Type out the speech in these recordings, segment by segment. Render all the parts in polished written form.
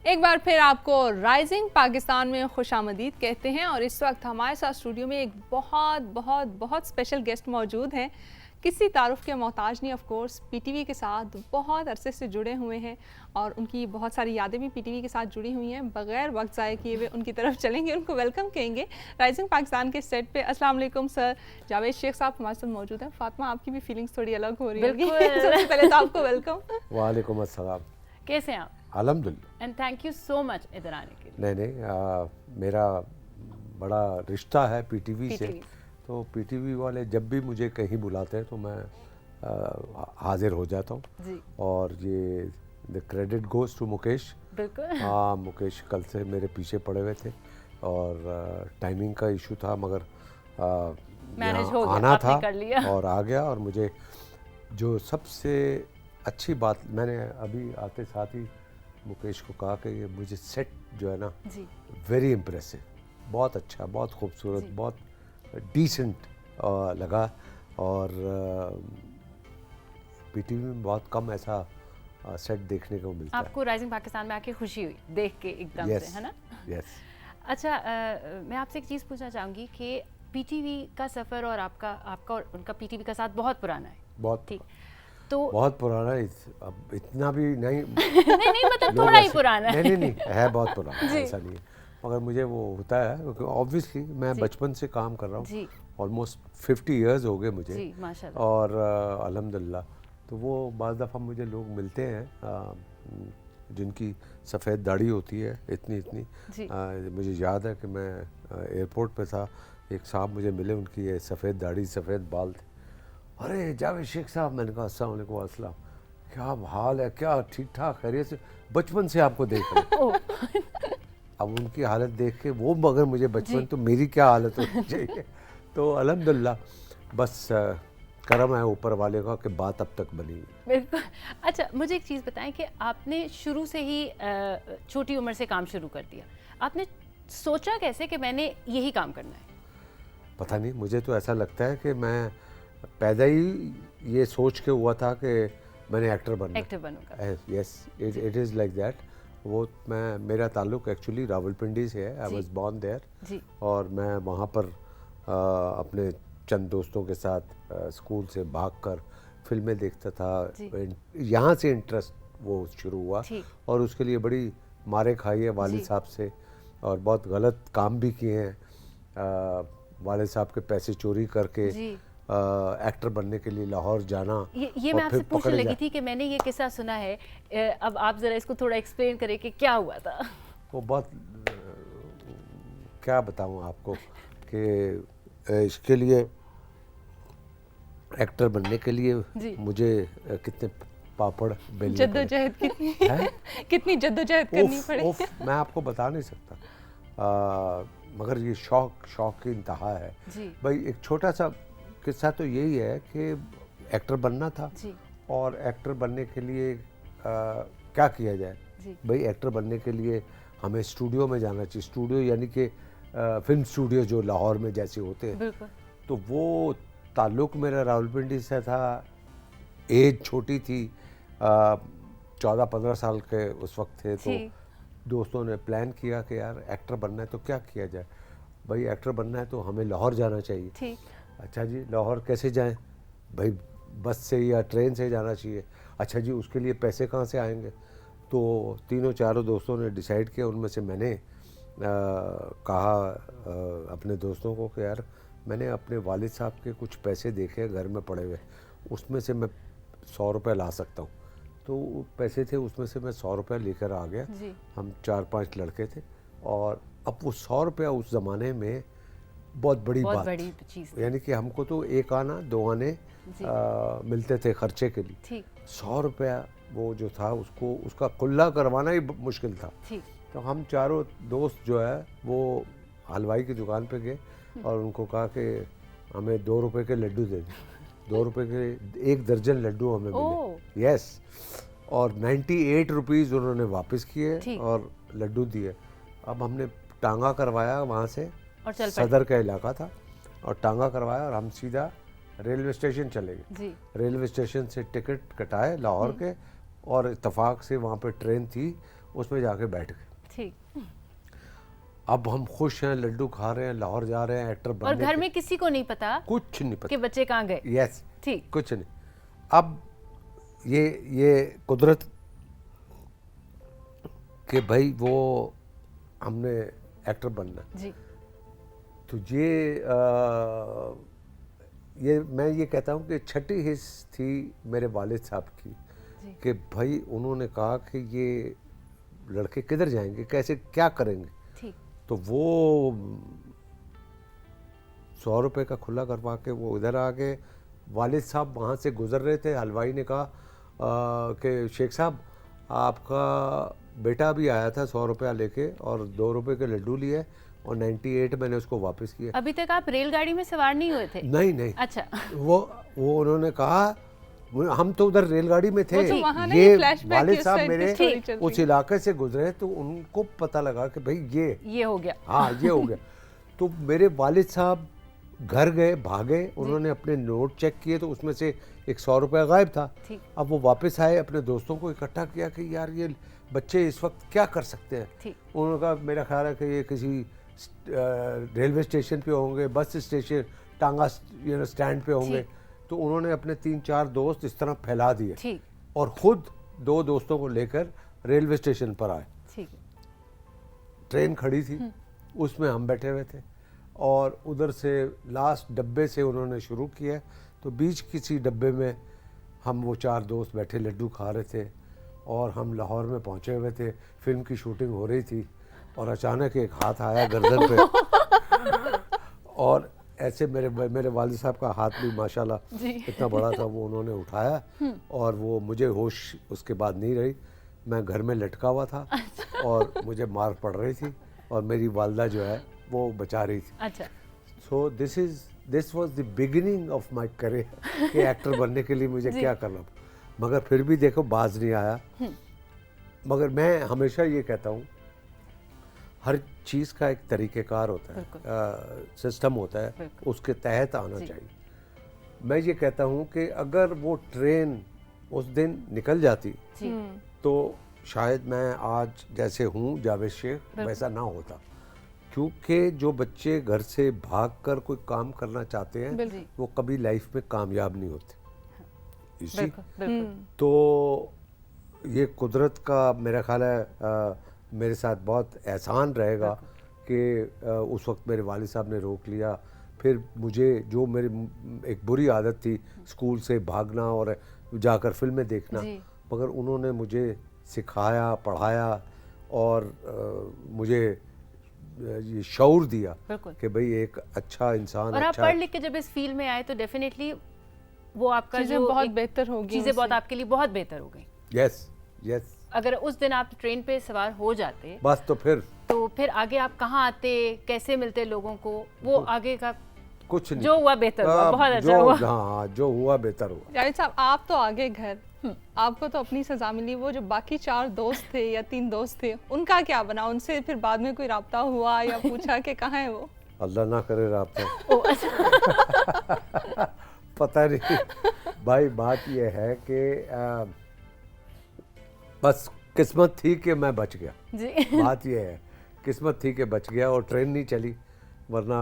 एक बार फिर आपको राइजिंग पाकिस्तान में खुशामदीद कहते हैं और इस वक्त हमारे साथ स्टूडियो में एक बहुत बहुत बहुत स्पेशल गेस्ट मौजूद हैं। किसी तारुफ के मोहताज नहीं, ऑफ कोर्स पीटीवी के साथ बहुत अरसे से जुड़े हुए हैं और उनकी बहुत सारी यादें भी पीटीवी के साथ जुड़ी हुई हैं। बगैर वक्त ज़ाय किए हुए उनकी तरफ चलेंगे, उनको वेलकम कहेंगे राइजिंग पाकिस्तान के सेट पे। अस्सलाम वालेकुम सर। जावेद शेख साहब हमारे साथ मौजूद हैं। फातिमा, आपकी भी फीलिंग्स थोड़ी अलग हो रही होगी। सबसे पहले तो आपको वेलकम। वालेकुम अस्सलाम। कैसे हैं आप? अल्हम्दुलिल्लाह। And thank you so much इधर आने के लिए। नहीं, मेरा बड़ा रिश्ता है पीटीवी से, तो पीटीवी वाले जब भी मुझे कहीं बुलाते हैं तो मैं हाजिर हो जाता हूँ। और ये the credit goes to Mukesh. बिल्कुल। हाँ, मुकेश कल से मेरे पीछे पड़े हुए थे और टाइमिंग का इशू था, मगर मैनेज हो गया, आना था कर लिया। और आ गया। और मुझे जो सबसे अच्छी बात, मैंने अभी आते साथ ही मुकेश को कहा कि ये मुझे सेट जो है ना वेरी इम्प्रेसिव, बहुत अच्छा, बहुत खूबसूरत, बहुत डिसेंट लगा। और पीटीवी में बहुत कम ऐसा सेट देखने को मिलता है। आपको राइजिंग पाकिस्तान में आके खुशी हुई देख के एकदम से, है ना? यस। अच्छा, मैं आपसे एक चीज़ पूछना चाहूँगी कि पीटीवी का सफ़र और आपका और उनका पीटीवी का साथ बहुत पुराना है। बहुत ठीक, तो बहुत पुराना है। अब इतना भी नहीं नहीं मतलब थोड़ा ही पुराना है। नहीं है, बहुत पुराना है, ऐसा नहीं है। मगर मुझे वो होता है क्योंकि ऑब्वियसली मैं बचपन से काम कर रहा हूँ, ऑलमोस्ट 50 इयर्स हो गए मुझे जी, माशाल्लाह। और अल्हम्दुलिल्लाह। तो वो बाज़ दफ़ा मुझे लोग मिलते हैं जिनकी सफ़ेद दाढ़ी होती है इतनी मुझे याद है कि मैं एयरपोर्ट पे था, एक साहब मुझे मिले, उनकी ये सफ़ेद दाढ़ी सफ़ेद बाल थे। अरे जावेद शेख साहब, मैंने कहा अस्सलाम वालेकुम। अस्सलाम, क्या हाल है, क्या ठीक ठाक खैरियत से, बचपन से आपको देख रहे हैं। अब उनकी हालत देख के वो, मगर मुझे बचपन, तो मेरी क्या हालत होनी चाहिए। तो अल्हम्दुलिल्लाह, बस करम है ऊपर वाले का कि बात अब तक बनी। बिल्कुल। अच्छा, मुझे एक चीज़ बताएं कि आपने शुरू से ही छोटी उम्र से काम शुरू कर दिया, आपने सोचा कैसे कि मैंने यही काम करना है? पता नहीं, मुझे तो ऐसा लगता है कि मैं पैदा ही ये सोच के हुआ था कि मैंने एक्टर बनूंगा। Yes, it is like that. वो मेरा ताल्लुक एक्चुअली रावलपिंडी से है। आई वाज बोर्न देयर और मैं वहाँ पर अपने चंद दोस्तों के साथ स्कूल से भागकर फिल्में देखता था। यहाँ से इंटरेस्ट वो शुरू हुआ और उसके लिए बड़ी मारे खाई है वालिद साहब से और बहुत गलत काम भी किए हैं। वालिद साहब के पैसे चोरी करके एक्टर बनने के लिए लाहौर जाना। ये मैं आपसे पूछने लगी थी कि मैंने ये किस्सा सुना है, अब आप ज़रा इसको थोड़ा एक्सप्लेन करें कि क्या हुआ था। वो बहुत क्या बताऊं आपको कि इसके लिए एक्टर बनने के लिए मुझे कितने पापड़ बेलने जद्दोजहद कितनी जद्दोजहद करनी पड़ी। मैं आपको बता नहीं सकता। मगर ये शौक की इंतहा है भाई। एक छोटा सा किस्सा तो यही है कि एक्टर बनना था और एक्टर बनने के लिए क्या किया जाए भाई। एक्टर बनने के लिए हमें स्टूडियो में जाना चाहिए। स्टूडियो यानी कि फिल्म स्टूडियो जो लाहौर में जैसे होते हैं। तो वो ताल्लुक़ मेरा रावलपिंडी से था। एज छोटी थी, 14-15 साल के उस वक्त थे। तो दोस्तों ने प्लान किया कि यार एक्टर बनना है तो क्या किया जाए भाई। एक्टर बनना है तो हमें लाहौर जाना चाहिए। अच्छा जी, लाहौर कैसे जाएं भाई? बस से या ट्रेन से जाना चाहिए। अच्छा जी, उसके लिए पैसे कहाँ से आएंगे? तो तीनों चारों दोस्तों ने डिसाइड किया। उनमें से मैंने कहा अपने दोस्तों को कि यार मैंने अपने वालिद साहब के कुछ पैसे देखे घर में पड़े हुए, उसमें से मैं 100 रुपये ला सकता हूँ। तो पैसे थे, उसमें से मैं 100 रुपये लेकर आ गया। हम 4-5 लड़के थे और अब वो 100 रुपया उस ज़माने में बहुत बड़ी चीज़, यानी कि हमको तो 1 आना 2 आने मिलते थे खर्चे के लिए। 100 रुपया वो जो था उसका कुल्ला करवाना ही मुश्किल था। तो हम चारों दोस्त जो है वो हलवाई की दुकान पे गए और उनको कहा कि हमें 2 रुपये के लड्डू दे दें। 2 रुपये के 1 दर्जन लड्डू हमें मिले। यस, और 98 रुपीज़ उन्होंने वापस किए और लड्डू दिए। अब हमने टांगा करवाया वहाँ से, सदर का इलाका था, और टांगा करवाया और हम सीधा रेलवे स्टेशन चले गए। रेलवे स्टेशन से टिकट कटाए लाहौर के और इत्तेफाक से वहाँ पे ट्रेन थी उसमें जाके बैठ गए। ठीक। अब हम खुश हैं, लड्डू खा रहे हैं, लाहौर जा रहे हैं एक्टर बनने। और घर में किसी को नहीं पता, कुछ नहीं पता कि बच्चे कहाँ गए। यस, ठीक। कुछ नहीं। अब ये कुदरत कि भाई वो हमने एक्टर बनना जी। तो ये मैं ये कहता हूँ कि छठी हिस्स थी मेरे वालिद साहब की कि भाई उन्होंने कहा कि ये लड़के किधर जाएंगे, कैसे क्या करेंगे। ठीक। तो वो 100 रुपये का खुला करवा के वो इधर आ गए। वालिद साहब वहाँ से गुजर रहे थे, हलवाई ने कहा कि शेख साहब आपका बेटा भी आया था 100 रुपया लेके और 2 रुपये के लड्डू लिए और 98 मैंने उसको वापस किया। अभी तक आप रेलगाड़ी में सवार नहीं हुए थे? नहीं नहीं। अच्छा। वो उन्होंने कहा हम तो उधर रेलगाड़ी में थे। तो ये वालिद साहब मेरे उस इलाके से गुजरे तो उनको पता लगा कि भाई ये हो गया। हाँ ये हो गया। तो मेरे वालिद साहब घर गए, भागे, उन्होंने अपने नोट चेक किए तो उसमें से एक 100 रुपया गायब था। अब वो वापस आए, अपने दोस्तों को इकट्ठा किया कि यार ये बच्चे इस वक्त क्या कर सकते हैं। उन्होंने कहा मेरा ख्याल है कि ये किसी रेलवे स्टेशन पे होंगे, बस स्टेशन, टांगा स्टैंड पे होंगे। तो उन्होंने अपने 3-4 दोस्त इस तरह फैला दिए और खुद 2 दोस्तों को लेकर रेलवे स्टेशन पर आए। ट्रेन खड़ी थी, उसमें हम बैठे हुए थे और उधर से लास्ट डब्बे से उन्होंने शुरू किया। तो बीच किसी डब्बे में हम वो 4 दोस्त बैठे लड्डू खा रहे थे और हम लाहौर में पहुंचे हुए थे, फिल्म की शूटिंग हो रही थी और अचानक एक हाथ आया गर्दन पे और ऐसे मेरे वालिद साहब का हाथ भी माशाल्लाह इतना बड़ा था, वो उन्होंने उठाया और वो मुझे होश उसके बाद नहीं रही। मैं घर में लटका हुआ था और मुझे मार पड़ रही थी और मेरी वालदा जो है वो बचा रही थी। अच्छा। सो this was the beginning of my career कि एक्टर बनने के लिए मुझे क्या करना। मगर फिर भी देखो बाज नहीं आया। मगर मैं हमेशा ये कहता हूँ हर चीज़ का एक तरीक़ेकार होता है, सिस्टम होता है, उसके तहत आना चाहिए। मैं ये कहता हूँ कि अगर वो ट्रेन उस दिन निकल जाती तो शायद मैं आज जैसे हूँ जावेद शेख वैसा ना होता। क्योंकि जो बच्चे घर से भागकर कोई काम करना चाहते हैं वो कभी लाइफ में कामयाब नहीं होते। इसी तो ये कुदरत का मेरा ख्याल है मेरे साथ बहुत एहसान रहेगा कि उस वक्त मेरे वालिद साहब ने रोक लिया। फिर मुझे जो मेरी एक बुरी आदत थी स्कूल से भागना और जाकर फिल्में देखना, मगर उन्होंने मुझे सिखाया, पढ़ाया और मुझे ये शऊर दिया कि भाई एक अच्छा इंसान और आप पढ़ लिख के जब इस फील्ड में आए तो डेफिनेटली वो आपका चीजें बहुत बेहतर हो गई, चीजें बहुत आपके लिए बहुत बेहतर हो गई। Yes yes. अगर उस दिन आप ट्रेन पे सवार हो जाते बस तो फिर आगे आप कहाँ आते, कैसे मिलते लोगों को, वो आगे का कुछ नहीं। जो हुआ बेहतर हुआ, बहुत अच्छा हुआ। हाँ जो हुआ बेहतर हुआ। जावेद साहब आप तो आगे घर, आपको तो अपनी सजा मिली। वो जो बाकी 4 दोस्त थे या 3 दोस्त थे उनका क्या बना? उनसे फिर बाद में कोई राब्ता हुआ या पूछा कि कहाँ है वो? अल्लाह ना करे राब्ता। पता नहीं भाई, बात ये है कि बस किस्मत थी कि मैं बच गया जी। बात ये है किस्मत थी कि बच गया और ट्रेन नहीं चली, वरना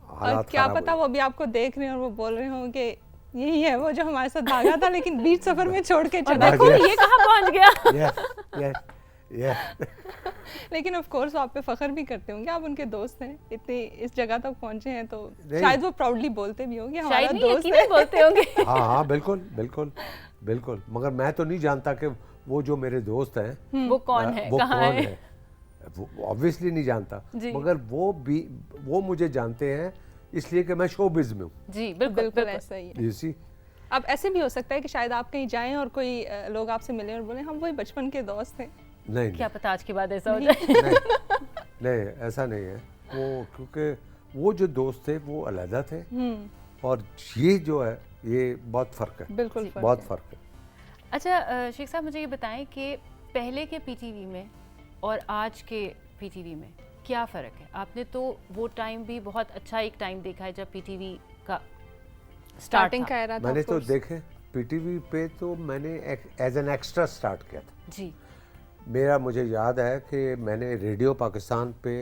हालात क्या पता वो भी आपको देख रहे हैं और वो बोल रहे हों कि यही है वो जो हमारे साथ भागा था लेकिन बीच सफर में छोड़ के चला। देखो ये कहाँ पहुंच गया। yes. लेकिन ऑफ कोर्स आप पे फख्र भी करते होंगे, आप उनके दोस्त हैं, इतनी इस जगह तक पहुंचे हैं तो शायद वो प्राउडली बोलते भी होंगे हमारा दोस्त है। बोलते होंगे। हाँ बिल्कुल बिल्कुल बिल्कुल। मगर मैं तो नहीं जानता कि वो जो मेरे दोस्त हैं वो कौन है, वो कौन है, ऑब्वियसली नहीं जानता। मगर वो मुझे जानते हैं इसलिए कि मैं शोबिज में हूँ। जी बिल्कुल ऐसा ही है। अब ऐसे भी हो सकता है कि शायद आप कहीं जाएं और कोई लोग आपसे मिले और बोले हम वही बचपन के दोस्त हैं। नहीं, क्या पता आज के बाद ऐसा हो जाए। नहीं ऐसा नहीं है वो, क्योंकि वो जो दोस्त थे वो अलग थे और ये जो है ये बहुत फर्क है। बिल्कुल बहुत फर्क है। अच्छा शेख साहब मुझे ये बताएं कि पहले के पीटीवी में और आज के पीटीवी में क्या फ़र्क है? आपने तो वो टाइम भी बहुत अच्छा एक टाइम देखा है जब पीटीवी का स्टार्टिंग का एरा था। मैंने तो देखे पीटीवी पे, तो मैंने एज एन एक्स्ट्रा स्टार्ट किया था जी। मेरा मुझे याद है कि मैंने रेडियो पाकिस्तान पे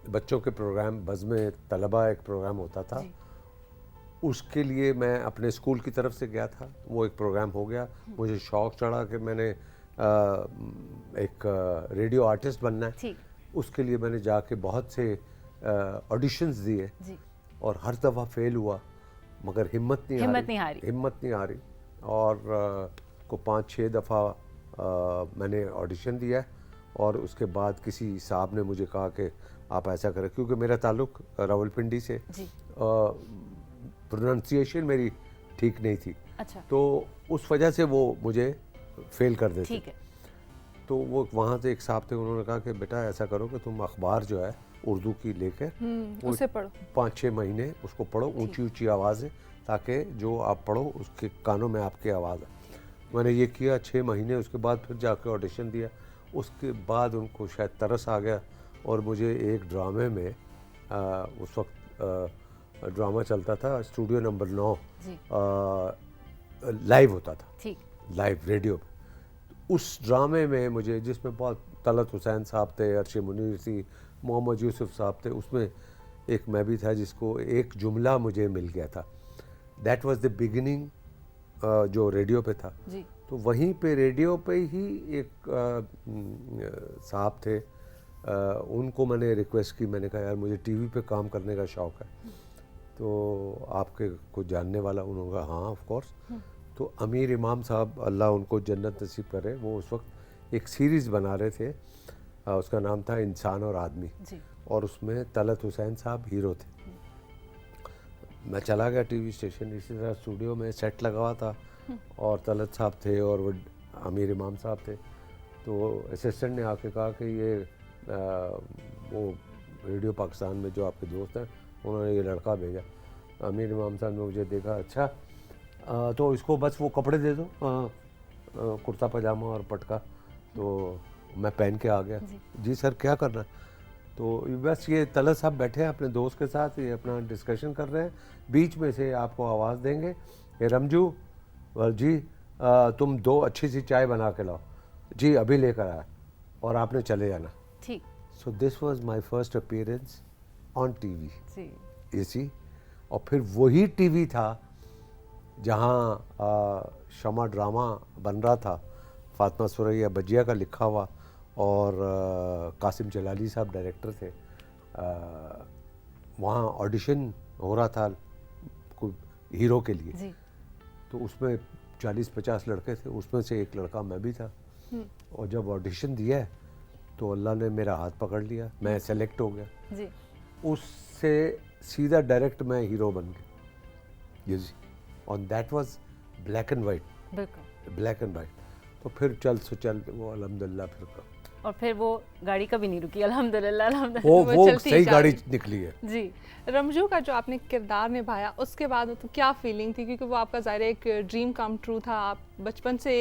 बच्चों के प्रोग्राम बज़्म तलबा एक प्रोग्राम होता था, उसके लिए मैं अपने स्कूल की तरफ से गया था। वो एक प्रोग्राम हो गया, मुझे शौक़ चढ़ा कि मैंने एक रेडियो आर्टिस्ट बनना है। उसके लिए मैंने जाके बहुत से ऑडिशंस दिए और हर दफ़ा फेल हुआ, मगर हिम्मत नहीं हारी और को 5-6 दफ़ा मैंने ऑडिशन दिया और उसके बाद किसी साहब ने मुझे कहा कि आप ऐसा करें, क्योंकि मेरा ताल्लुक़ रावलपिंडी से, प्रोनाउंसिएशन मेरी ठीक नहीं थी। अच्छा। तो उस वजह से वो मुझे फेल कर देते। ठीक है। तो वो वहाँ से एक साहब थे, उन्होंने कहा कि बेटा ऐसा करो कि तुम अखबार जो है उर्दू की लेकर उसे पढ़ो, 5-6 महीने उसको पढ़ो, ऊंची ऊंची आवाज़ है, ताकि जो आप पढ़ो उसके कानों में आपकी आवाज़ है। मैंने ये किया 6 महीने, उसके बाद फिर जाकर ऑडिशन दिया। उसके बाद उनको शायद तरस आ गया और मुझे एक ड्रामे में उस वक्त ड्रामा चलता था स्टूडियो नंबर 9, लाइव होता था, लाइव रेडियो। उस ड्रामे में मुझे, जिसमें बहुत तलत हुसैन साहब थे, अर्श मुनीर थी, मोहम्मद यूसुफ साहब थे, उसमें एक मैं भी था जिसको एक जुमला मुझे मिल गया था। दैट वाज द बिगिनिंग जो रेडियो पे था। तो वहीं पे रेडियो पे ही एक साहब थे, उनको मैंने रिक्वेस्ट की, मैंने कहा यार मुझे टीवी पे काम करने का शौक़ है, तो आपके कुछ जानने वाला? उन्होंने कहा हाँ ऑफ कोर्स। तो अमीर इमाम साहब, अल्लाह उनको जन्नत नसीब करे, वो उस वक्त एक सीरीज़ बना रहे थे, उसका नाम था इंसान और आदमी, और उसमें तलत हुसैन साहब हीरो थे। मैं चला गया टीवी स्टेशन, इसी तरह स्टूडियो में सेट लगा हुआ था और तलत साहब थे और वो अमीर इमाम साहब थे। तो असिस्टेंट ने आके कहा कि ये वो रेडियो पाकिस्तान में जो आपके दोस्त हैं, उन्होंने ये लड़का भेजा। अमीर इमाम साहब ने मुझे देखा, अच्छा तो इसको बस वो कपड़े दे दो, कुर्ता पजामा और पटका। तो मैं पहन के आ गया। जी सर क्या करना है? तो बस ये तलत साहब बैठे हैं अपने दोस्त के साथ, ये अपना डिस्कशन कर रहे हैं, बीच में से आपको आवाज़ देंगे कि रमजू जी तुम 2 अच्छी सी चाय बना के लाओ। जी अभी लेकर आया, और आपने चले जाना। ठीक। So this was my first appearance on TV. जी सी। और फिर वही टीवी था जहाँ शमा ड्रामा बन रहा था, फातिमा सुरैया बजिया का लिखा हुआ, और कासिम जलाली साहब डायरेक्टर थे। वहाँ ऑडिशन हो रहा था हीरो के लिए। तो उसमें 40-50 लड़के थे, उसमें से एक लड़का मैं भी था। और जब ऑडिशन दिया तो अल्लाह ने मेरा हाथ पकड़ लिया, मैं सेलेक्ट हो गया। उससे सीधा डायरेक्ट मैं हीरो बन गया। जी। और that was black and white, black and white. तो फिर चल वो अल्हम्दुलिल्लाह फिर वो गाड़ी कभी नहीं रुकी, अल्हम्दुलिल्लाह। वो सही गाड़ी निकली है। जी। रमजू का जो आपने किरदार निभाया, उसके बाद तो क्या फीलिंग थी? क्योंकि वो आपका ज़ाहिर एक ड्रीम कम ट्रू था। आप बचपन से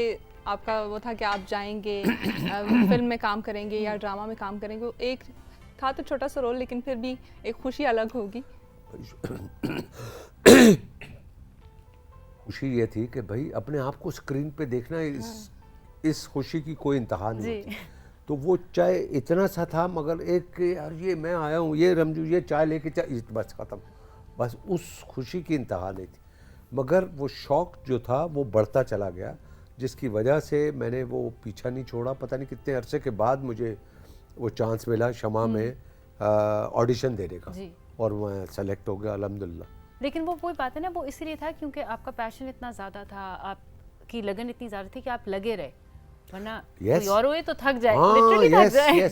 आपका वो था कि आप जाएंगे फिल्म में काम करेंगे या ड्रामा में काम करेंगे। एक था तो छोटा सा रोल, लेकिन फिर भी एक खुशी अलग होगी। खुशी ये थी कि भाई अपने आप को स्क्रीन पे देखना, इस खुशी की कोई इंतहा नहीं होती। तो वो चाय इतना सा था, मगर एक यार ये मैं आया हूँ, ये रमजू ये चाय लेके चाय, बस ख़त्म। बस उस खुशी की इंतहा नहीं थी, मगर वो शौक़ जो था वो बढ़ता चला गया, जिसकी वजह से मैंने वो पीछा नहीं छोड़ा। पता नहीं कितने अरसे के बाद मुझे वो चांस मिला शमा में ऑडिशन देने का, और मैं सेलेक्ट हो गया अल्हम्दुलिल्लाह। लेकिन वो कोई बात है ना, वो इसलिए था क्योंकि आपका पैशन इतना ज़्यादा था, आपकी लगन इतनी ज़्यादा थी कि आप लगे रहे, वरना कोई और हुए तो थक जाए, लिटरली थक जाए।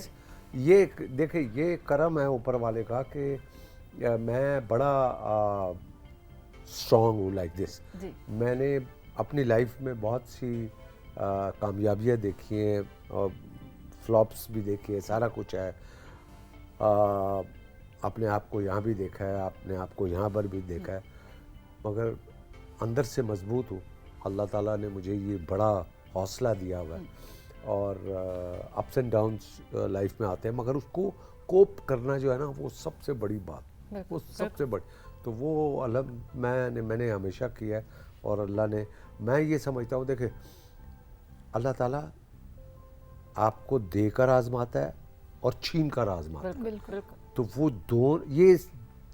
ये देखिए, ये करम है ऊपर वाले का कि मैं बड़ा स्ट्रॉन्ग हूँ लाइक दिस। मैंने अपनी लाइफ में बहुत सी कामयाबियाँ देखी हैं और फ्लॉप्स भी देखी है, सारा कुछ है। अपने आप को यहाँ भी देखा है, अपने आप को यहाँ पर भी देखा है, मगर अंदर से मजबूत हूँ। अल्लाह ताला ने मुझे ये बड़ा हौसला दिया हुआ है, और अप्स एंड डाउन्स लाइफ में आते हैं, मगर उसको कोप करना जो है ना, वो सबसे बड़ी बात, वो सबसे बड़ी। तो वो मैंने हमेशा किया है, और अल्लाह ने, मैं ये समझता हूँ, देखे अल्लाह ताला आपको देकर आजमाता है और छीन कर आजमाता है। बिल्कुल। तो वो दोनों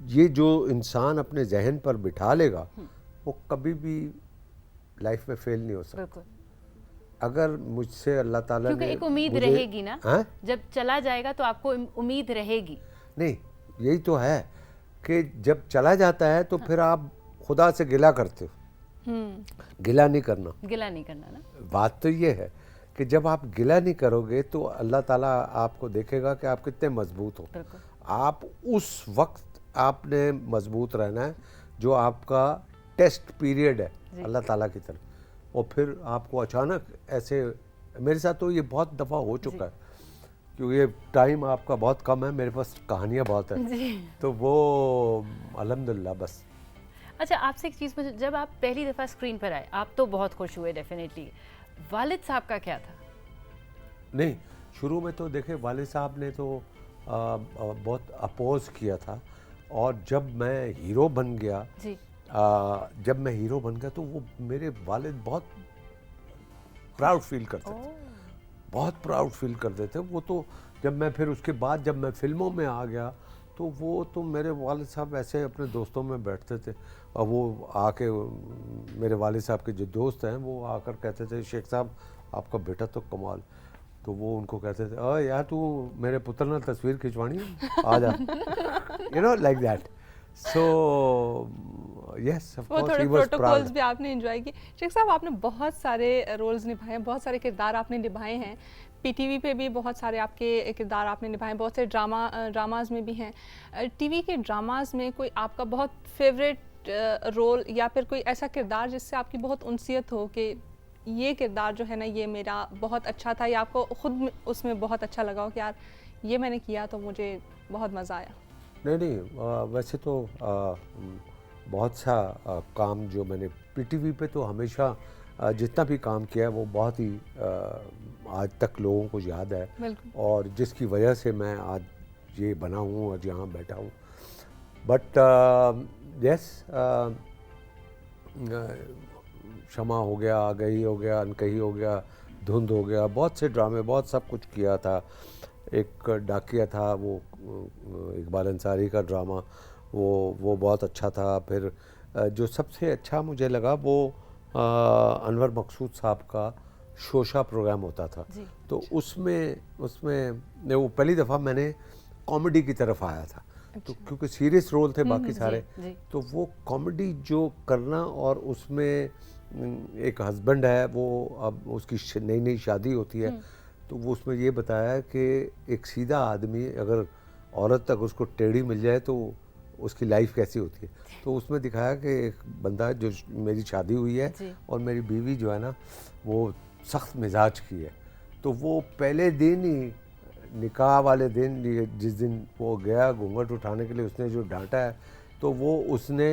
ये जो इंसान अपने जहन पर बिठा लेगा वो कभी भी लाइफ में फेल नहीं हो सकता। अगर मुझसे अल्लाह ताला क्योंकि ने एक उम्मीद रहेगी ना, जब चला जाएगा तो आपको उम्मीद रहेगी। नहीं, यही तो है कि जब चला जाता है तो फिर आप खुदा से गिला करते हो। गिला नहीं करना ना। बात तो ये है कि जब आप गिला नहीं करोगे तो अल्लाह ताला आपको देखेगा कि आप कितने मजबूत हो। आप उस वक्त आपने मजबूत रहना है जो आपका टेस्ट पीरियड है अल्लाह ताला की तरफ। और फिर आपको अचानक ऐसे, मेरे साथ तो ये बहुत दफ़ा हो चुका है क्योंकि ये टाइम आपका बहुत कम है, मेरे पास कहानियाँ बहुत हैं, तो वो अल्हम्दुलिल्लाह बस। अच्छा, आपसे एक चीज़ मुझे, जब आप पहली दफ़ा स्क्रीन पर आए आप तो बहुत खुश हुए डेफिनेटली, वालिद साहब का क्या था? नहीं, शुरू में तो देखे वालिद साहब ने तो बहुत अपोज किया था, और जब मैं हीरो बन गया तो वो मेरे वालिद बहुत प्राउड फील करते थे, बहुत प्राउड फील करते थे वो। तो जब मैं फिर उसके बाद जब मैं फिल्मों में आ गया तो वो तो मेरे वालिद साहब ऐसे अपने दोस्तों में बैठते थे, और वो आके मेरे वालिद साहब के जो दोस्त हैं वो आकर कहते थे, शेख साहब आपका बेटा तो कमाल। तो वो उनको कहते थे, यार तू मेरे पुत्र ने तस्वीर खिंचवानी आ जा, you know like that. So yes, of course he was proud. Protocols भी आपने एंजॉय की। शेख साहब, आपने बहुत सारे रोल्स निभाए हैं, बहुत सारे किरदार आपने निभाए हैं, पीटीवी पे भी बहुत सारे आपके किरदार आपने निभाए, बहुत से ड्रामाज में भी हैं। टीवी के ड्रामाज में कोई आपका बहुत फेवरेट रोल या फिर कोई ऐसा किरदार जिससे आपकी बहुत उनसियत हो कि ये किरदार जो है ना ये मेरा बहुत अच्छा था, या आपको खुद उसमें बहुत अच्छा लगा हो कि यार ये मैंने किया तो मुझे बहुत मज़ा आया? नहीं, वैसे तो बहुत सा काम जो मैंने पीटीवी पे तो हमेशा जितना भी काम किया है वो बहुत ही आज तक लोगों को याद है, और जिसकी वजह से मैं आज ये बना हूँ और यहाँ बैठा हूँ। बट यस, क्षमा हो गया, गई हो गया, अनकही हो गया, धुंध हो गया, बहुत से ड्रामे, बहुत सब कुछ किया था। एक डाकिया था, वो इकबाल अंसारी का ड्रामा, वो बहुत अच्छा था। फिर जो सबसे अच्छा मुझे लगा वो अनवर मकसूद साहब का शोशा प्रोग्राम होता था, तो उसमें वो पहली दफ़ा मैंने कॉमेडी की तरफ आया था। तो क्योंकि सीरियस रोल थे बाकी सारे, तो वो कॉमेडी जो करना, और उसमें एक हस्बैंड है, वो अब उसकी नई शादी होती है, तो वो उसमें ये बताया कि एक सीधा आदमी अगर औरत तक उसको टेढ़ी मिल जाए तो उसकी लाइफ कैसी होती है। तो उसमें दिखाया कि एक बंदा जो, मेरी शादी हुई है और मेरी बीवी जो है ना वो सख्त मिजाज की है, तो वो पहले दिन ही, निकाह वाले दिन, जिस दिन वो गया घूंघट उठाने के लिए, उसने जो डांटा है, तो वो उसने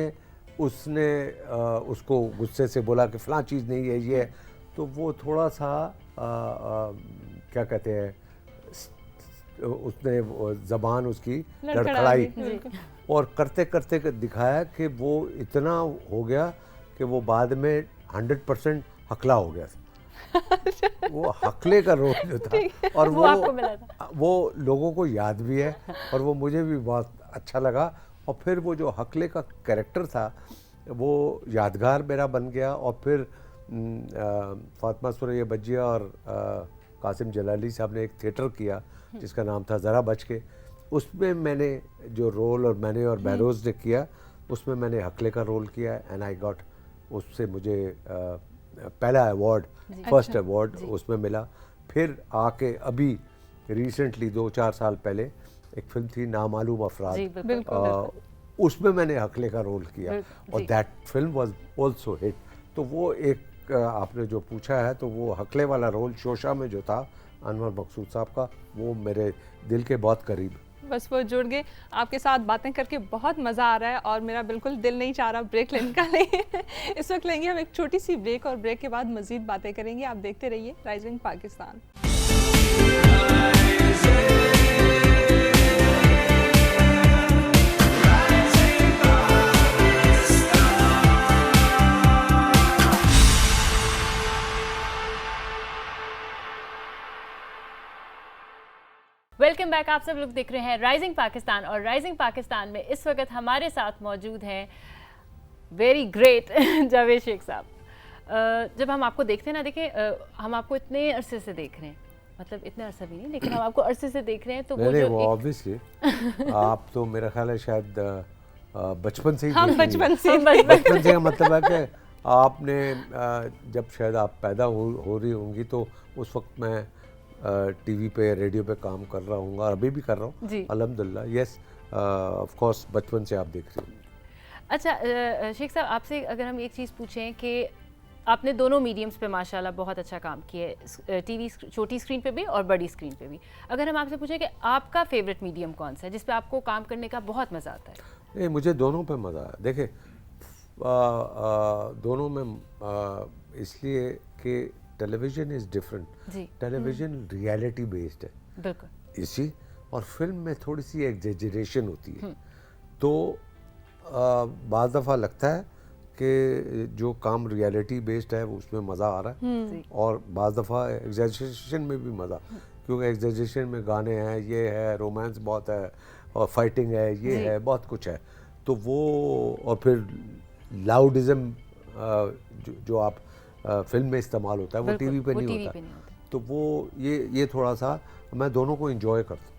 उसको गुस्से से बोला कि फ़लाँ चीज़ नहीं है, ये है। तो वो थोड़ा सा क्या कहते हैं, उसने ज़बान उसकी लड़खड़ाई, और करते करते दिखाया कि वो इतना हो गया कि वो बाद में 100% हकला हो गया। वो हकले का रोल जो था, और वो लोगों को याद भी है, और वो मुझे भी बहुत अच्छा लगा। और फिर वो जो हकले का कैरेक्टर था वो यादगार मेरा बन गया। और फिर फातिमा सुरैया बज्जिया और कासिम जलाली साहब ने एक थिएटर किया जिसका नाम था ज़रा बच के, उसमें मैंने जो रोल, और मैंने और बहरोज़ ने किया, उसमें मैंने हकले का रोल किया, एंड आई गॉट, उससे मुझे पहला अवार्ड, फर्स्ट अवार्ड उसमें मिला। फिर आके अभी रिसेंटली 2-4 साल पहले एक फिल्म थी नामालूम अफराद, उसमें मैंने हकले का रोल किया, और that film was also hit. तो वो एक आपने जो पूछा है, तो वो हकले वाला रोल शोशा में जो था अनवर मकसूद साहब का, वो मेरे दिल के बहुत करीब। बस वो जुड़ गए। आपके साथ बातें करके बहुत मज़ा आ रहा है, और मेरा बिल्कुल दिल नहीं चाह रहा ब्रेक लेने का। नहीं, इस वक्त लेंगे हम एक छोटी सी ब्रेक, और ब्रेक के बाद मज़ीद बातें करेंगे। आप देखते रहिए राइजिंग पाकिस्तान। Welcome back. आप सब लोग देख रहे हैं राइजिंग पाकिस्तान, और राइजिंग पाकिस्तान में इस वक्त हमारे साथ मौजूद हैं वेरी ग्रेट जावेद शेख साहब। जब हम आपको देखते हैं ना, देखिए हम आपको इतने अरसे से देख रहे हैं, मतलब इतने अरसा भी नहीं, लेकिन हम आपको अरसे से देख रहे हैं, तो वो ऑब्वियसली आप तो मेरा ख्याल है शायद बचपन से ही हम बचपन से बचपन से का मतलब है कि आपने जब शायद आप पैदा हो रही होंगी तो उस वक्त मैं टीवी पे रेडियो पे काम कर रहा हूँ, अभी भी कर रहा हूँ अल्हम्दुलिल्लाह। यस, ऑफ कोर्स बचपन से आप देख रही हैं। अच्छा शेख साहब, आपसे अगर हम एक चीज़ पूछें कि आपने दोनों मीडियम्स पे माशाल्लाह बहुत अच्छा काम किया है, टीवी छोटी स्क्रीन पे भी और बड़ी स्क्रीन पे भी। अगर हम आपसे पूछें कि आपका फेवरेट मीडियम कौन सा है जिस पे आपको काम करने का बहुत मज़ा आता है? नहीं, मुझे दोनों पे मज़ा है। देखिए दोनों में इसलिए कि television is different. Television reality based है बिल्कुल इसी, और फिल्म में थोड़ी सी एग्जेजरेशन होती है। तो बाज़ दफ़ा लगता है कि जो काम रियलिटी बेस्ड है वो उसमें मज़ा आ रहा है, और बाज़ दफ़ा एग्जेजरेशन में भी मज़ा, क्योंकि एग्जेजरेशन में गाने हैं, ये है, रोमांस बहुत है, और फाइटिंग है, ये है, बहुत कुछ है। तो वो, और फिर लाउडिज़म जो आप फिल्म में इस्तेमाल होता है वो टीवी पे नहीं होता। तो वो ये थोड़ा सा मैं दोनों को एंजॉय करता हूँ।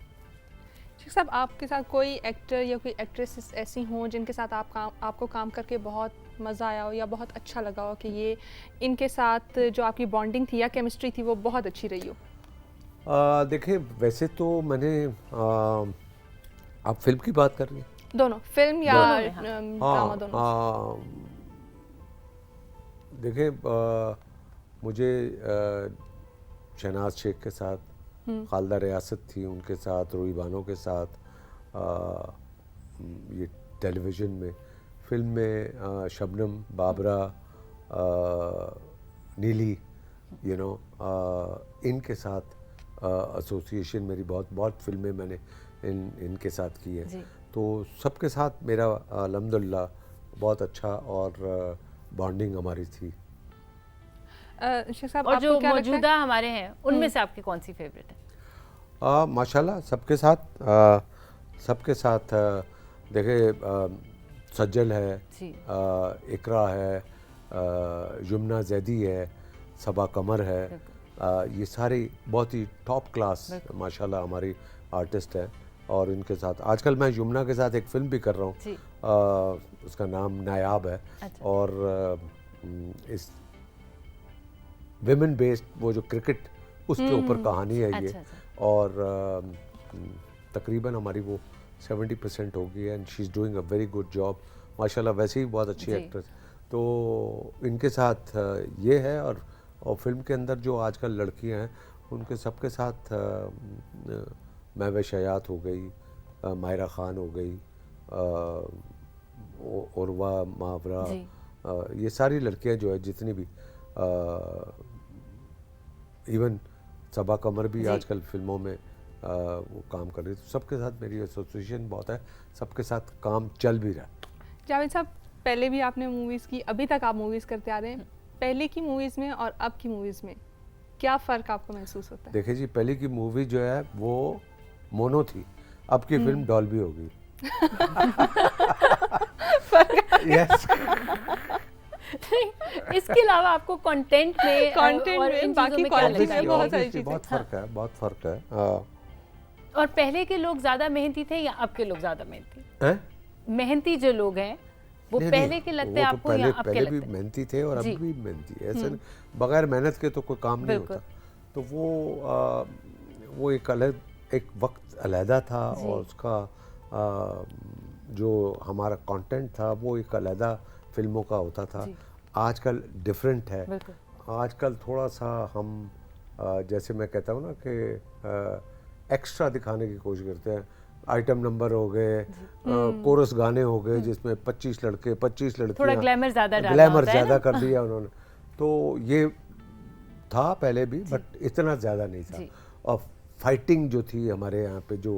शेख साहब, आपके साथ कोई एक्टर या कोई एक्ट्रेस ऐसी हों जिनके साथ आपको काम करके बहुत मज़ा आया हो या बहुत अच्छा लगा हो कि ये इनके साथ जो आपकी बॉन्डिंग थी या केमिस्ट्री थी वो बहुत अच्छी रही हो? देखिए वैसे तो मैंने आप फिल्म की बात कर रही हैं? दोनों, फिल्म या ड्रामा, दोनों। देखिए मुझे शहनाज शेख के साथ, खालदा रियासत थी उनके साथ, रूही बानो के साथ, ये टेलीविज़न में, फिल्म में शबनम, बाबरा, नीली, इनके साथ एसोसिएशन मेरी बहुत फिल्में मैंने इनके साथ की है। तो सबके साथ मेरा अल्हम्दुलिल्लाह बहुत अच्छा और बॉन्डिंग हमारी थी। शेख साहब, और जो मौजूदा हमारे हैं उनमें से आपकी कौन सी फेवरेट है? माशाल्लाह सबके साथ देखिए सज्जल है, इकरा है, यमुना जैदी है, सबा कमर है, ये सारी बहुत ही टॉप क्लास माशाल्लाह हमारी आर्टिस्ट है। और इनके साथ आजकल मैं यमुना के साथ एक फिल्म भी कर रहा हूँ, उसका नाम नायाब है। अच्छा। और इस विमेन बेस्ड वो जो क्रिकेट उसके ऊपर कहानी है ये। और तकरीबन हमारी वो 70% हो गई है, and she is doing a very good job माशाल्लाह। वैसे ही बहुत अच्छी एक्ट्रेस। तो इनके साथ ये है। और फिल्म के अंदर जो आजकल लड़कियां हैं उनके सबके साथ महवेश हयात हो गई, मायरा खान हो गई, उर्वा मावरा, ये सारी लड़कियां जो है जितनी भी, इवन सबा कमर भी आजकल फिल्मों में वो काम कर रही है। तो सबके साथ मेरी एसोसिएशन बहुत है, सबके साथ काम चल भी रहा है। जावेद साहब, पहले भी आपने मूवीज़ की, अभी तक आप मूवीज़ करते आ रहे हैं, पहले की मूवीज़ में और अब की मूवीज़ में क्या फ़र्क आपको महसूस होता है? देखिए जी, पहले की मूवी जो है वो मोनो थी, अब की फिल्म डॉल्बी हो गई। यस। इसके अलावा आपको कंटेंट में बाकी क्वालिटी में बहुत सारी चीजें, बहुत फर्क है। और पहले के लोग ज्यादा मेहनती थे या अब के लोग ज्यादा मेहनती जो लोग हैं वो पहले के लगते हैं आपको या अब के लगते हैं? भी मेहनती थे और अब भी मेहनती है। ऐसे बगैर मेहनत के तो कोई काम नहीं होता। तो वो एक वक्त अलहदा था, और उसका जो हमारा कंटेंट था वो एक अलहदा फिल्मों का होता था। आजकल डिफरेंट है। आजकल थोड़ा सा हम जैसे मैं कहता हूँ ना कि एक्स्ट्रा दिखाने की कोशिश करते हैं। आइटम नंबर हो गए, कोरस गाने हो गए जिसमें 25 लड़के 25 लड़कियां, थोड़ा ग्लैमर ज़्यादा कर दिया उन्होंने। तो ये था पहले भी, बट इतना ज़्यादा नहीं था। और फाइटिंग जो थी हमारे यहाँ पे जो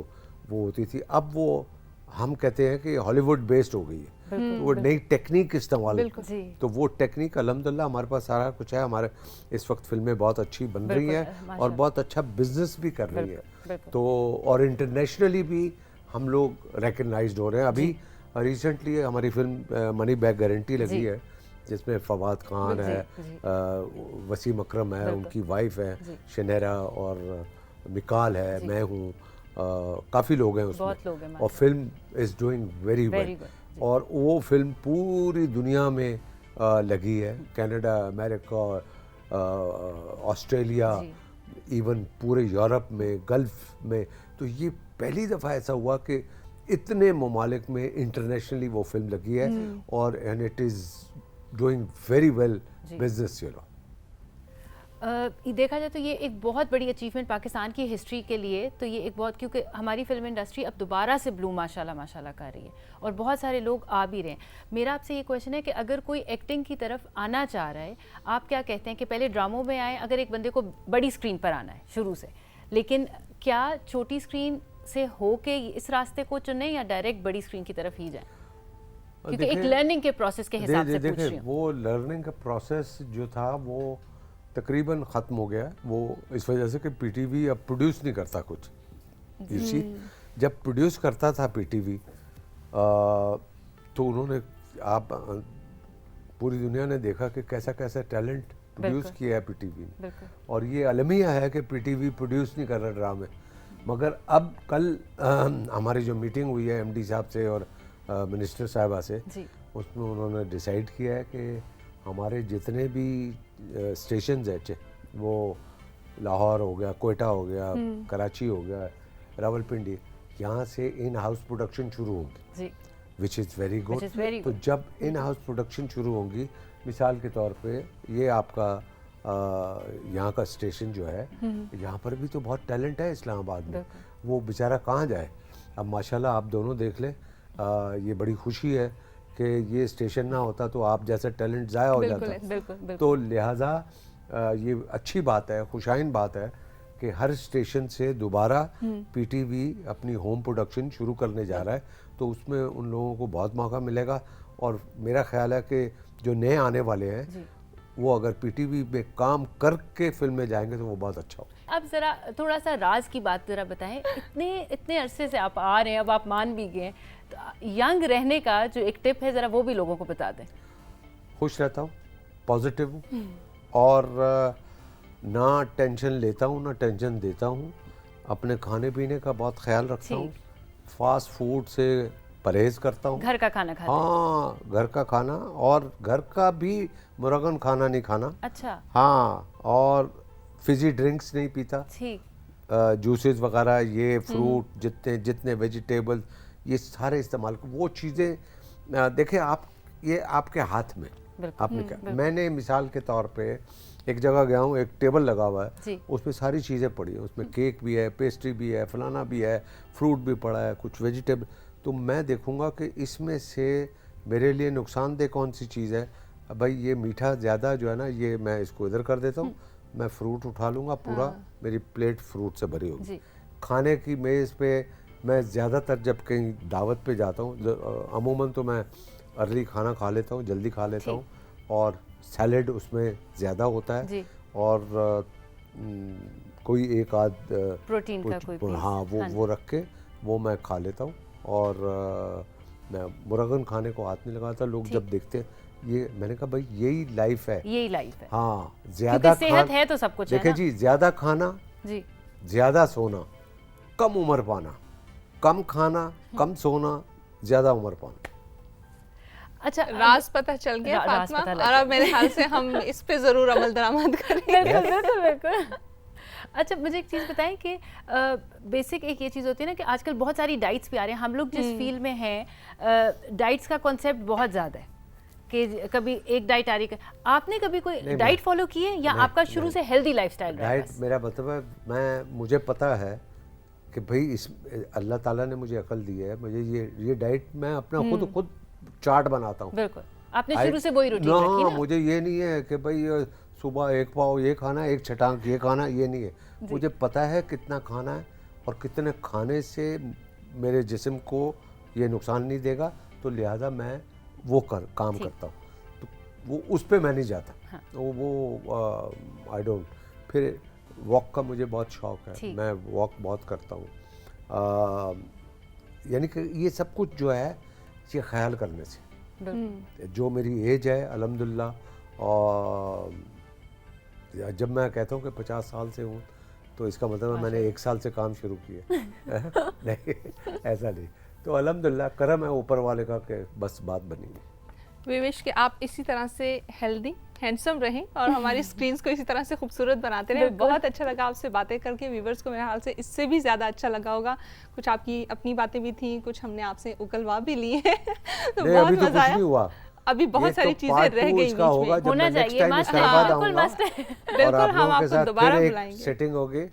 वो होती थी, अब वो हम कहते हैं कि हॉलीवुड बेस्ड हो गई है। वो नई टेक्निक इस्तेमाल, जी। तो वो टेक्निक अल्हम्दुलिल्लाह हमारे पास सारा कुछ है। हमारे इस वक्त फिल्में बहुत अच्छी बन रही हैं और बहुत अच्छा बिजनेस भी कर रही है। तो और इंटरनेशनली भी हम लोग रिकग्नाइज्ड हो रहे हैं। अभी रिसेंटली हमारी फिल्म मनी बैक गारंटी लगी है, जिसमें फवाद खान है, वसीम अकरम है, उनकी वाइफ है शनेरा, और मिकाल है, मैं हूँ, काफ़ी लोग हैं उसमें, लोग हैं, और film is doing very well. और वो फिल्म पूरी दुनिया में लगी है, कनाडा, अमेरिका, ऑस्ट्रेलिया, इवन पूरे यूरोप में, गल्फ में। तो ये पहली दफ़ा ऐसा हुआ कि इतने ममालिक में इंटरनेशनली वो फिल्म लगी है, और and it is doing very well business, you know. देखा जाए तो ये एक बहुत बड़ी अचीवमेंट पाकिस्तान की हिस्ट्री के लिए, तो ये एक बहुत, क्योंकि हमारी फिल्म इंडस्ट्री अब दोबारा से ब्लूम माशाल्लाह कर रही है और बहुत सारे लोग आ भी रहे हैं। मेरा आपसे ये क्वेश्चन है कि अगर कोई एक्टिंग की तरफ आना चाह रहा है, आप क्या कहते हैं कि पहले ड्रामों में आए, अगर एक बंदे को बड़ी स्क्रीन पर आना है शुरू से, लेकिन क्या छोटी स्क्रीन से हो के इस रास्ते को चुने या डायरेक्ट बड़ी स्क्रीन की तरफ ही जाए? क्योंकि एक लर्निंग के प्रोसेस के हिसाब से पूछ रही हूं। वो लर्निंग का प्रोसेस जो था वो तकरीबन ख़त्म हो गया। वो इस वजह से कि पीटीवी अब प्रोड्यूस नहीं करता कुछ। इसी जब प्रोड्यूस करता था पीटीवी, तो उन्होंने, आप पूरी दुनिया ने देखा कि कैसा कैसा टैलेंट प्रोड्यूस किया है पीटीवी ने, और ये अलमिया है कि पीटीवी प्रोड्यूस नहीं कर रहा ड्रामे। मगर अब कल हमारी जो मीटिंग हुई है एमडी साहब से और मिनिस्टर साहिबा से, उसमें उन्होंने डिसाइड किया है कि हमारे जितने भी स्टेशंस हैं, वो लाहौर हो गया, कोयटा हो गया, कराची हो गया, रावलपिंडी, यहाँ से इन हाउस प्रोडक्शन शुरू होंगी, विच इज़ वेरी गुड। तो जब इन हाउस प्रोडक्शन शुरू होंगी, मिसाल के तौर पे ये आपका यहाँ का स्टेशन जो है, यहाँ पर भी तो बहुत टैलेंट है इस्लामाबाद में, वो बेचारा कहाँ जाए। अब माशाल्लाह आप दोनों देख लें, ये बड़ी खुशी है कि ये स्टेशन ना होता तो आप जैसा टैलेंट ज़ाया हो जाता। तो लिहाजा ये अच्छी बात है, खुशाइन बात है कि हर स्टेशन से दोबारा पीटीवी अपनी होम प्रोडक्शन शुरू करने जा रहा है। तो उसमें उन लोगों को बहुत मौका मिलेगा, और मेरा ख्याल है कि जो नए आने वाले हैं वो अगर पीटीवी में काम करके फिल्म में जाएंगे तो वो बहुत अच्छा हो। अब ज़रा थोड़ा सा राज की बात ज़रा बताएं। इतने अरसे से आप आ रहे हैं, अब आप मान भी गए, तो यंग रहने का जो एक टिप है ज़रा वो भी लोगों को बता दें। खुश रहता हूँ, पॉजिटिव हूँ, और ना टेंशन लेता हूँ ना टेंशन देता हूँ। अपने खाने पीने का बहुत ख्याल रखता हूँ, फास्ट फूड से परहेज करता हूँ, घर का खाना खाते हैं। हाँ, घर का खाना, और घर का भी मुरगन खाना नहीं खाना। अच्छा। हाँ, और फिजी ड्रिंक्स नहीं पीता, जूसेस वगैरह, ये फ्रूट जितने जितने वेजिटेबल, ये सारे इस्तेमाल। वो चीज़ें देखें आप, ये आपके हाथ में, आपने क्या। मैंने मिसाल के तौर पे एक जगह गया हूँ, एक टेबल लगा हुआ है, उसमें सारी चीज़ें पड़ी हैं, उसमें केक भी है, पेस्ट्री भी है, फलाना भी है, फ्रूट भी पड़ा है, कुछ वेजिटेबल। तो मैं देखूंगा कि इसमें से मेरे लिए नुकसानदेह कौन सी चीज़ है। भाई ये मीठा ज़्यादा जो है ना, ये मैं इसको इधर कर देता हूँ, मैं फ्रूट उठा लूँगा पूरा, मेरी प्लेट फ्रूट से भरी होगी। खाने की मेज़ पे मैं ज़्यादातर जब कहीं दावत पे जाता हूँ, अमूमन तो मैं अर्ली खाना खा लेता हूँ, जल्दी खा लेता हूँ, और सैलेड उसमें ज़्यादा होता है, और कोई एक आध प्रोटीन का कोई पीस, हाँ, वो रख के वो मैं खा लेता हूँ। और मैं मुरगन खाने को हाथ नहीं लगाता। लोग जब देखते हैं ये, मैंने कहा भाई यही लाइफ है, यही लाइफ है। हाँ, ज्यादा सेहत है तो सब कुछ है। देखिए जी, ज्यादा खाना, ज्यादा सोना, कम उम्र पाना, कम खाना, कम सोना, ज्यादा उम्र पाना। अच्छा, राज पता चल गया फातिमा, और अब मेरे ख्याल से हम इस पे जरूर अमल दरामद करेंगे। बिल्कुल। अच्छा, मुझे एक चीज़ बताएं कि बेसिक एक ये चीज़ होती है ना कि आजकल बहुत सारी डाइट्स भी आ रही हैं। हम लोग जिस फील्ड में हैं, डाइट्स का कॉन्सेप्ट बहुत ज़्यादा है कि कभी एक डाइट आ रही है। आपने कभी कोई डाइट फॉलो की है, या आपका शुरू से हेल्दी लाइफस्टाइल रहा है? डाइट मेरा मतलब है, मुझे पता है कि भाई इस अल्लाह ताला ने मुझे अकल दी है, मुझे ये डाइट मैं अपना खुद चार्ट बनाता हूँ। बिल्कुल, आपने शुरू से वही रूटीन रखी ना? मुझे ये नहीं है कि भाई सुबह एक पाव ये खाना, एक छटांग ये खाना, ये नहीं है। मुझे पता है कितना खाना है और कितने खाने से मेरे जिस्म को ये नुकसान नहीं देगा। तो लिहाजा मैं वो काम करता हूँ, तो वो उस पे मैं नहीं जाता। हाँ। तो वो आई डोंट। फिर वॉक का मुझे बहुत शौक है, मैं वॉक बहुत करता हूँ। यानी कि ये सब कुछ जो है ये ख्याल करने से। जो मेरी एज है अल्हम्दुलिल्लाह, और जब मैं कहता हूँ कि 50 साल से हूँ तो इसका मतलब है मैंने 1 साल से काम शुरू किया। नहीं, ऐसा नहीं। तो अल्हम्दुलिल्लाह करम है ऊपर वाले का कि बस बात बनी। वी विश कि आप इसी तरह से हेल्दी हैंडसम रहें और हमारी स्क्रीन्स को इसी तरह से खूबसूरत बनाते रहें। बहुत अच्छा लगा आपसे बातें करके। व्यूवर्स को मेरे हाल से इससे भी ज़्यादा अच्छा लगा होगा। कुछ आपकी अपनी बातें भी थी, कुछ हमने आपसे उगलवा भी ली है। तो बहुत मज़ा आया। हुआ, अभी बहुत सारी चीज़ें रह गई बीच में। होना चाहिए, बिल्कुल, हम आपको दोबारा बुलाएंगे। सेटिंग होगी,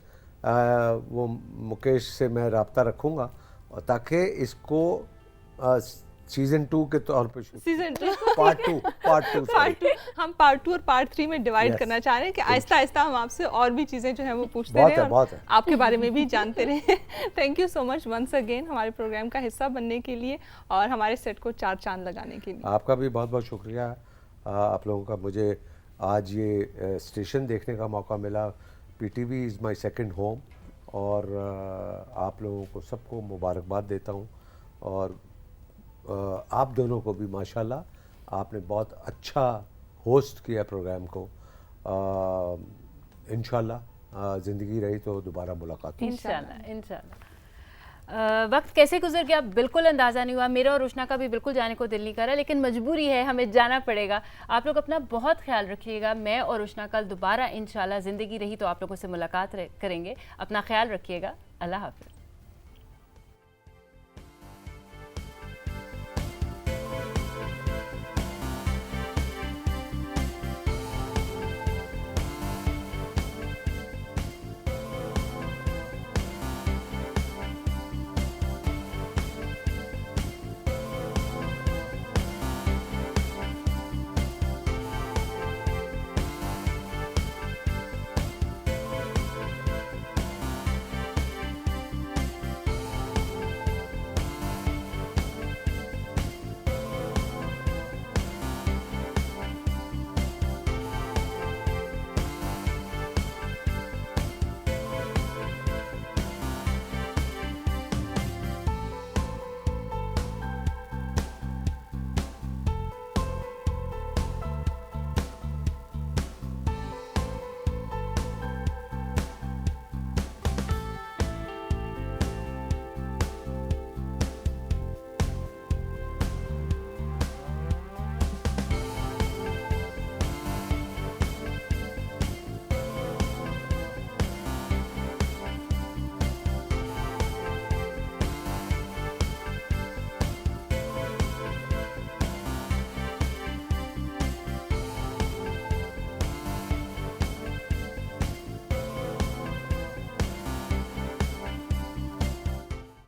वो मुकेश से मैं राब्ता रखूँगा और ताकि इसको सीजन 2 के तौर पे सीजन 2 पार्ट 2 हम पार्ट 2 और पार्ट 3 में डिवाइड करना चाह रहे हैं कि आहिस्ता आहिस्ता हम आपसे और भी चीज़ें जो है वो पूछते रहें और आपके बारे में भी जानते रहें। Thank you so much once again हमारे प्रोग्राम का हिस्सा बनने के लिए और हमारे सेट को 4 चांद लगाने के लिए। आपका भी बहुत बहुत शुक्रिया आप लोगों का। मुझे आज ये स्टेशन देखने का मौका मिला। PTV is my second home और आप लोगों को सबको मुबारकबाद देता हूँ। और आप दोनों को भी माशाल्लाह आपने बहुत अच्छा होस्ट किया प्रोग्राम को। इंशाल्लाह ज़िंदगी रही तो दोबारा मुलाकात होगी। इंशाल्लाह। वक्त कैसे गुजर गया बिल्कुल अंदाज़ा नहीं हुआ। मेरा और रुशना का भी बिल्कुल जाने को दिल नहीं कर रहा, लेकिन मजबूरी है, हमें जाना पड़ेगा। आप लोग अपना बहुत ख्याल रखिएगा। मैं और रुशना कल दोबारा इंशाल्लाह ज़िंदगी रही तो आप लोगों से मुलाकात करेंगे। अपना ख्याल रखिएगा। अल्लाह हाफ़िज़।